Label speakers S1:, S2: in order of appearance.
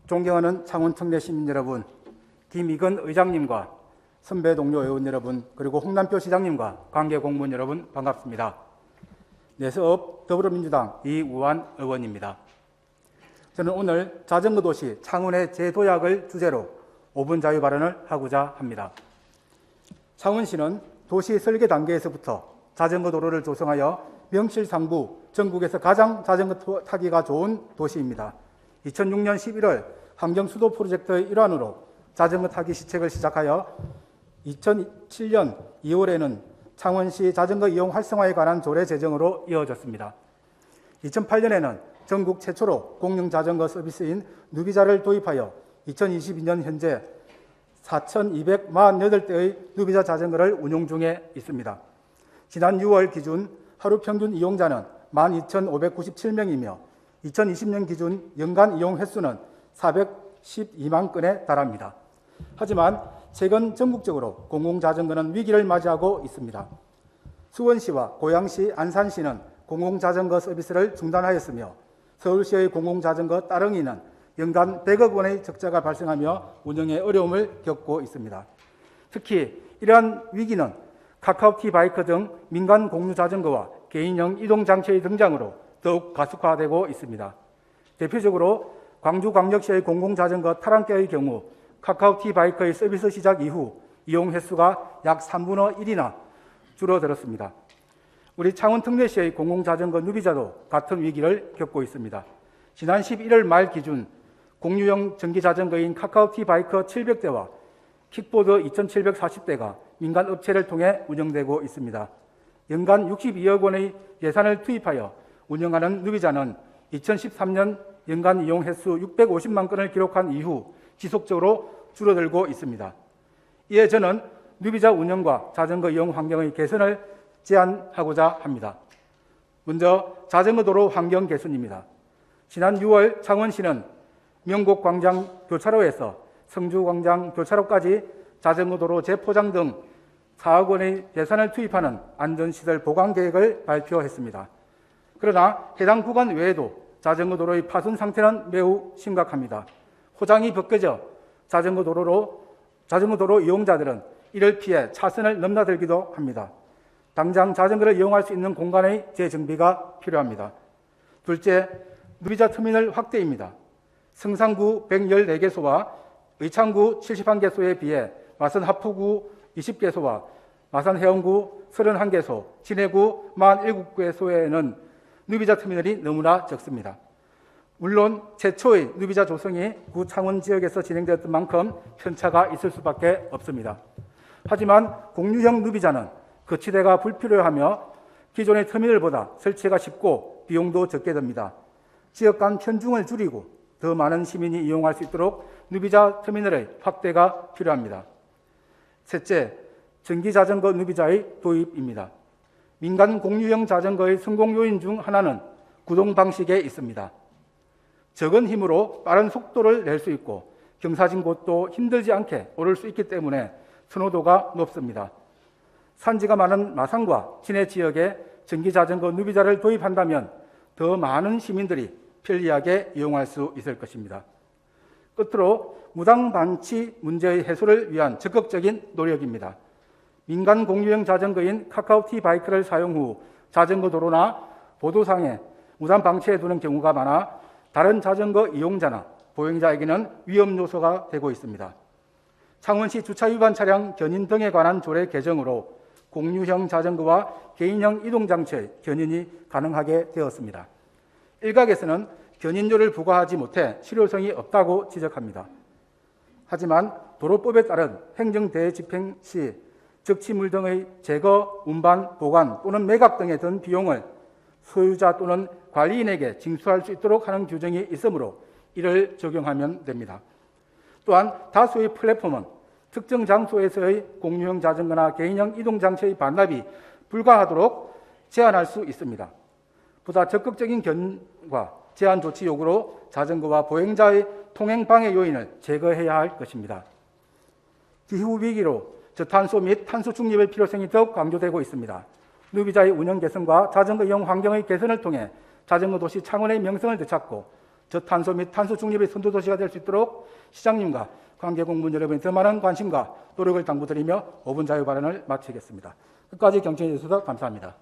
S1: 존경하는 창원 특례 시민 여러분, 김익은 의장님과 선배 동료 의원 여러분, 그리고 홍남표 시장님과 관계 공무원 여러분 반갑습니다. 내서업 더불어민주당 이우환 의원입니다. 저는 오늘 자전거 도시 창원의 재도약을 주제로 5분 자유 발언을 하고자 합니다. 창원시는 도시 설계 단계에서부터 자전거 도로를 조성하여 명실상부 전국에서 가장 자전거 타기가 좋은 도시입니다. 2006년 11월 환경수도 프로젝트의 일환으로 자전거 타기 시책을 시작하여 2007년 2월에는 창원시 자전거 이용 활성화에 관한 조례 제정으로 이어졌습니다. 2008년에는 전국 최초로 공영 자전거 서비스인 누비자를 도입하여 2022년 현재 4,248대의 누비자 자전거를 운용 중에 있습니다. 지난 6월 기준 하루 평균 이용자는 12,597명이며 2020년 기준 연간 이용 횟수는 412만 건에 달합니다. 하지만 최근 전국적으로 공공자전거는 위기를 맞이하고 있습니다. 수원시와 고양시, 안산시는 공공자전거 서비스를 중단하였으며 서울시의 공공자전거 따릉이는 연간 100억 원의 적자가 발생하며 운영에 어려움을 겪고 있습니다. 특히 이러한 위기는 카카오티 바이크 등 민간 공유 자전거와 개인형 이동장치의 등장으로 더욱 가속화되고 있습니다. 대표적으로 광주광역시의 공공자전거 타랑개의 경우 카카오티 바이크의 서비스 시작 이후 이용 횟수가 약 3분의 1이나 줄어들었습니다. 우리 창원 특례시의 공공자전거 누비자도 같은 위기를 겪고 있습니다. 지난 11월 말 기준 공유형 전기자전거인 카카오티 바이크 700대와 킥보드 2,740대가 민간 업체를 통해 운영되고 있습니다. 연간 62억 원의 예산을 투입하여 운영하는 누비자는 2013년 연간 이용 횟수 650만 건을 기록한 이후 지속적으로 줄어들고 있습니다. 이에 저는 누비자 운영과 자전거 이용 환경의 개선을 제안하고자 합니다. 먼저 자전거 도로 환경 개선입니다. 지난 6월 창원시는 명곡광장 교차로에서 성주광장 교차로까지 자전거 도로 재포장 등 4억 원의 예산을 투입하는 안전시설 보강 계획을 발표했습니다. 그러나 해당 구간 외에도 자전거 도로의 파손 상태는 매우 심각합니다. 호장이 벗겨져 자전거 도로 이용자들은 이를 피해 차선을 넘나들기도 합니다. 당장 자전거를 이용할 수 있는 공간의 재정비가 필요합니다. 둘째, 누비자 터미널 확대입니다. 성산구 114개소와 의창구 71개소에 비해 마산 하포구 20개소와 마산 해운구 31개소, 진해구 47개소에는 누비자 터미널이 너무나 적습니다. 물론 최초의 누비자 조성이 구 창원 지역에서 진행되었던 만큼 편차가 있을 수밖에 없습니다. 하지만 공유형 누비자는 거치대가 불필요하며 기존의 터미널보다 설치가 쉽고 비용도 적게 듭니다. 지역 간 편중을 줄이고 더 많은 시민이 이용할 수 있도록 누비자 터미널의 확대가 필요합니다. 셋째, 전기자전거 누비자의 도입입니다. 민간 공유형 자전거의 성공 요인 중 하나는 구동 방식에 있습니다. 적은 힘으로 빠른 속도를 낼 수 있고 경사진 곳도 힘들지 않게 오를 수 있기 때문에 선호도가 높습니다. 산지가 많은 마산과 진해 지역에 전기자전거 누비자를 도입한다면 더 많은 시민들이 편리하게 이용할 수 있을 것입니다. 끝으로 무당방치 문제의 해소를 위한 적극적인 노력입니다. 민간 공유형 자전거인 카카오티 바이크를 사용 후 자전거 도로나 보도상에 무단 방치해 두는 경우가 많아 다른 자전거 이용자나 보행자에게는 위험 요소가 되고 있습니다. 창원시 주차 위반 차량 견인 등에 관한 조례 개정으로 공유형 자전거와 개인형 이동장치의 견인이 가능하게 되었습니다. 일각에서는 견인료를 부과하지 못해 실효성이 없다고 지적합니다. 하지만 도로법에 따른 행정대집행 시 적치물 등의 제거, 운반, 보관 또는 매각 등에 든 비용을 소유자 또는 관리인에게 징수할 수 있도록 하는 규정이 있으므로 이를 적용하면 됩니다. 또한 다수의 플랫폼은 특정 장소에서의 공유형 자전거나 개인형 이동장치의 반납이 불가하도록 제한할 수 있습니다. 보다 적극적인 견인과 제한 조치 요구로 자전거와 보행자의 통행 방해 요인을 제거해야 할 것입니다. 기후 위기로 저탄소 및 탄소 중립의 필요성이 더욱 강조되고 있습니다. 누비자의 운영 개선과 자전거 이용 환경의 개선을 통해 자전거 도시 창원의 명성을 되찾고 저탄소 및 탄소 중립의 선도도시가 될 수 있도록 시장님과 관계 공무원 여러분의 더 많은 관심과 노력을 당부드리며 5분 자유 발언을 마치겠습니다. 끝까지 경청해 주셔서 감사합니다.